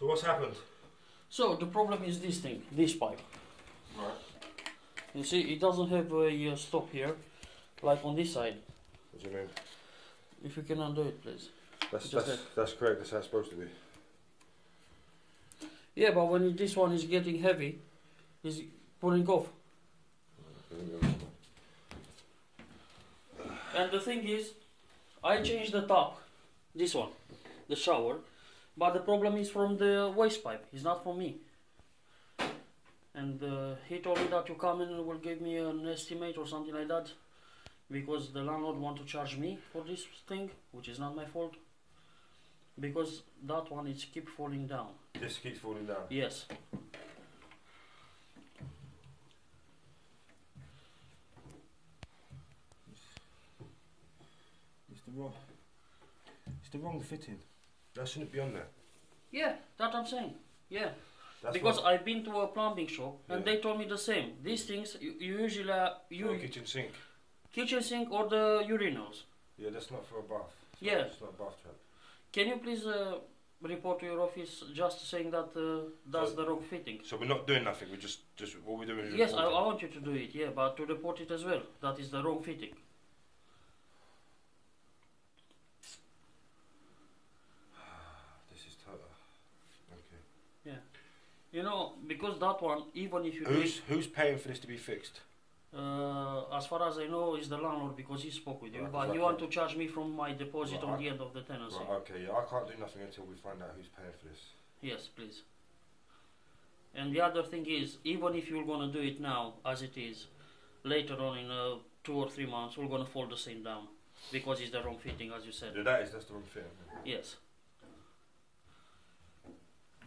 what's happened? So the problem is this thing, this pipe. Right. You see, it doesn't have a stop here, like on this side. What do you mean? If you can undo it, please. That's correct. That's how it's supposed to be. Yeah, but when this one is getting heavy, it's pulling off. And the thing is, I changed the tap, this one, the shower, but the problem is from the waste pipe. It's not from me. And he told me that you come in and will give me an estimate or something like that, because the landlord want to charge me for this thing, which is not my fault. Because that one is keep falling down. This keeps falling down? Yes. It's the wrong fitting. That shouldn't be on there. Yeah, that's what I'm saying. Yeah. That's because I've been to a plumbing shop and they told me the same. These things you usually kitchen sink. Kitchen sink or the urinals. Yeah, that's not for a bath. It's not a bath trap. Can you please report to your office just saying that that's the wrong fitting? So we're not doing nothing. We're just what we're doing is yes, I want you to do it. Yeah, but to report it as well. That is the wrong fitting. This is total. Okay. Yeah. You know, because that one, even if you who's paying for this to be fixed? As far as I know, is the landlord, because he spoke with you, right, but he want to charge me from my deposit on the end of the tenancy. Right, okay, yeah, I can't do nothing until we find out who's paying for this. Yes, please. And the other thing is, even if you're gonna do it now, as it is, later on in 2 or 3 months, we're gonna fall the same down, because it's the wrong fitting, as you said. Yeah, that's the wrong fitting. Yes.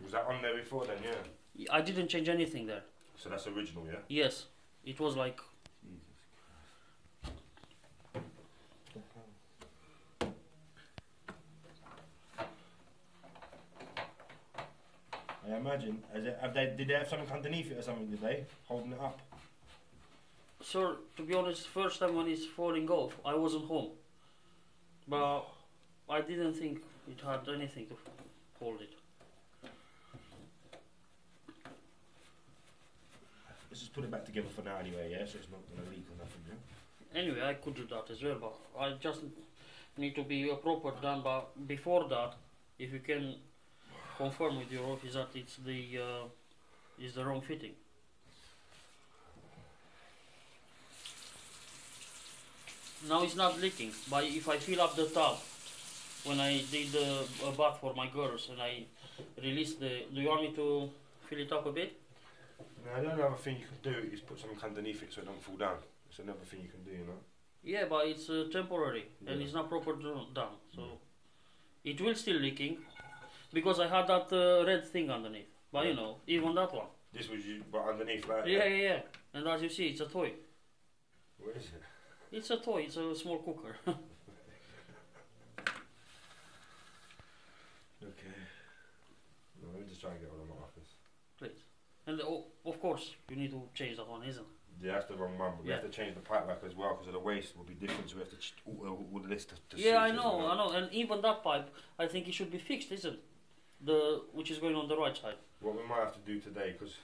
Was that on there before then, yeah? I didn't change anything there. So that's original, yeah? Yes. It was like... I imagine, did they have something underneath it or something, did they? Holding it up? Sir, to be honest, first time when it's falling off, I wasn't home. But I didn't think it had anything to hold it. Let's just put it back together for now anyway, yeah? So it's not going to leak or nothing, yeah? Anyway, I could do that as well, but I just need to be proper done. But before that, if you can confirm with your office that it's the wrong fitting. Now it's not leaking, but if I fill up the tub when I did a bath for my girls and I release do you want me to fill it up a bit? No, the only other thing you can do is put something underneath it so it doesn't fall down. It's another thing you can do, you know? Yeah, but it's temporary and it's not properly done, so it will still leaking because I had that red thing underneath. But you know, even that one. This was but underneath, like yeah. And as you see, it's a toy. What is it? It's a toy. It's a small cooker. Okay. No, let me just try and get one of my office. Please. And of course, you need to change that one, isn't it? Yeah, that's the wrong one, but we have to change the pipe back as well because of the waste will be different, so we have to all this to yeah, I know, and even that pipe, I think it should be fixed, isn't it? Which is going on the right side. What we might have to do today, because...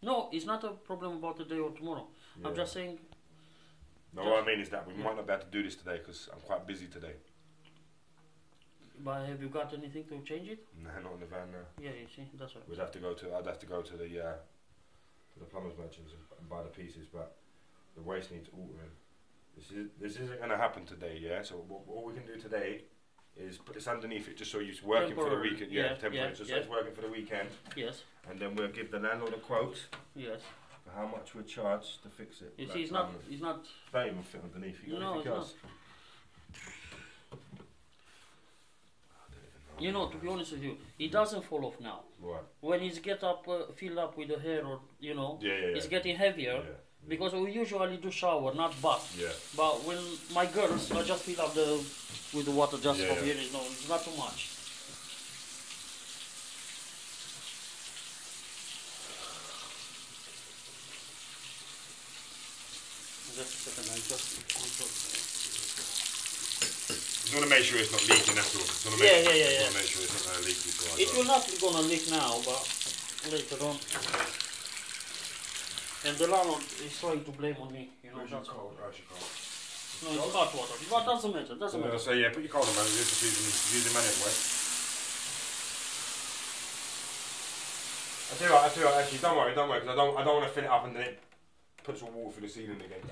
No, it's not a problem about today or tomorrow. Yeah. I'm just saying... No, what I mean is that we might not be able to do this today because I'm quite busy today. But have you got anything to change it? No, not in the van now. Yeah, you see, that's right. I'd have to go to the plumber's merchants and buy the pieces, but the waste needs altering. This isn't going to happen today, yeah? So all we can do today is put this underneath it just so it's working for the weekend. Yeah, temporary. So it's working for the weekend. Yes. And then we'll give the landlord a quote. Yes. For how much we're charged to fix it. You see, it's not... It's not even fit underneath. You got anything else? You know, to be honest with you, it doesn't fall off now. Right. When it's filled up with the hair, or you know, it's getting heavier. Yeah. Because we usually do shower, not bath. Yeah. But when my girls, I just fill up with the water just from here. No, it's not too much. Just a second, I just control. Just want to make sure it's not leaking, that's all. Just want to Yeah. make sure it's not going to leak before I It will not be gonna leak now, but later on. And the landlord is trying to blame on me, you know. Where's your cold? Actually cold. No, it's hot water. But doesn't matter, doesn't matter. So yeah, put your cold on, man. You're just using money anyway. I tell you what, actually, don't worry, because I don't want to fill it up and then it puts all water through the ceiling again.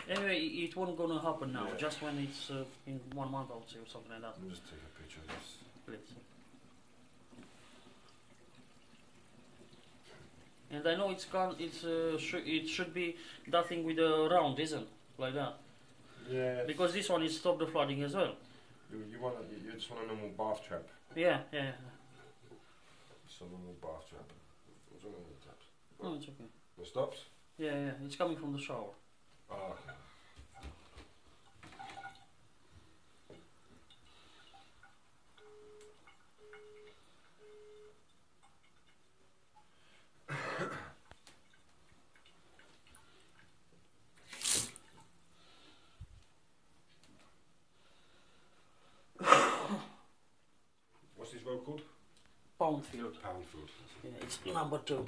Anyway, it won't gonna happen now, Yeah. just when it's in 1 month, I would say, or something like that. Let me just take a picture of this. Please. And I know it should be that thing with the round, isn't it? Like that. Yeah. Because this one is stop the flooding as well. You just want a normal bath trap. Yeah. Just a normal bath trap. What's wrong with the taps? Oh, it's okay. It stops? Yeah, it's coming from the shower. Oh, okay. What's this road called? Poundfield. Poundfield. Yeah, it's number 2.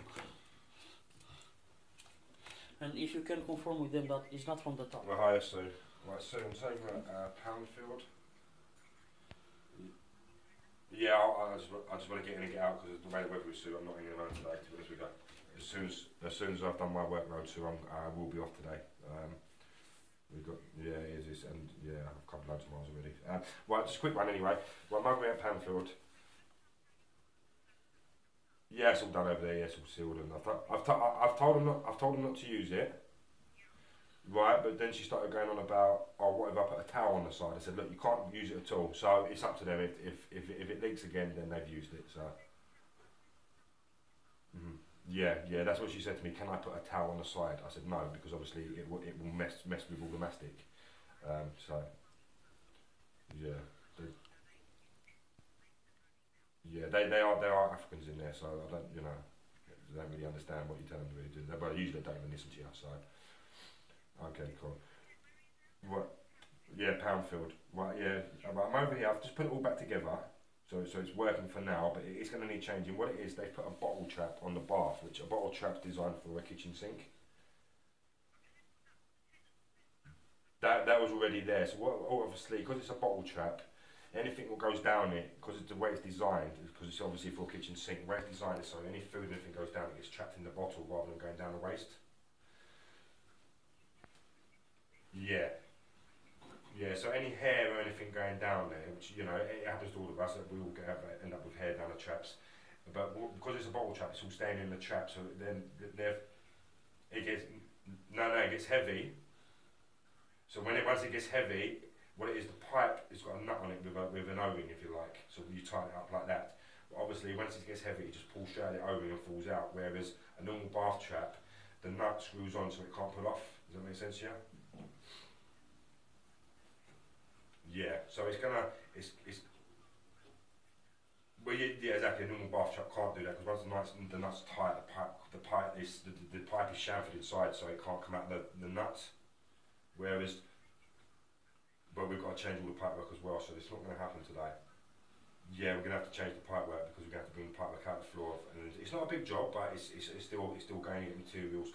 And if you can confirm with them that it's not from the top. We're higher, so I'm saying we're at Poundfield. Yeah, I just want to get in and get out because the way the weather is, Sue. I'm not in and around today. To be honest with you. As soon as I've done my workload, Sue, I will be off today. We've got it is, and yeah, I've covered loads of miles already. Right, just a quick one anyway. Right, I'm over at Poundfield. Yeah, it's all done over there. Yeah, it's all sealed, and I've told them not to use it. Right, but then she started going on about, oh, what if I put a towel on the side? I said, look, you can't use it at all. So it's up to them. If it leaks again, then they've used it. So. Yeah, that's what she said to me. Can I put a towel on the side? I said no, because obviously it will mess with all the mastic. So yeah, they are Africans in there, so I don't don't really understand what you're telling them to really do. But usually they don't even listen to you. So okay, cool. What? Yeah, Poundfield. Right, yeah. I'm over here. I've just put it all back together. So it's working for now, but it's going to need changing. What it is, they've put a bottle trap on the bath, which a bottle trap's designed for a kitchen sink. That was already there. So obviously, because it's a bottle trap, anything that goes down it, because it's the way it's designed, because it's obviously for a kitchen sink, the way it's designed is so any food, anything goes down, it gets trapped in the bottle rather than going down the waste. Yeah, so any hair or anything going down there, which it happens to all of us, that we all end up with hair down the traps. But because it's a bottle trap, it's all staying in the trap. So then it gets heavy. So once it gets heavy, what it is, the pipe has got a nut on it with an O-ring, if you like. So you tighten it up like that. But obviously, once it gets heavy, it just pulls straight out the O-ring and falls out. Whereas a normal bath trap, the nut screws on so it can't pull off. Does that make sense? Yeah. Yeah, so it's exactly. A normal bath trap can't do that because once the nuts tight, the pipe is chamfered inside, so it can't come out the nuts. Whereas, but we've got to change all the pipework as well, so it's not going to happen today. Yeah, we're going to have to change the pipework because we're going to have to bring the pipework out the floor, and it's not a big job, but it's still going to get materials.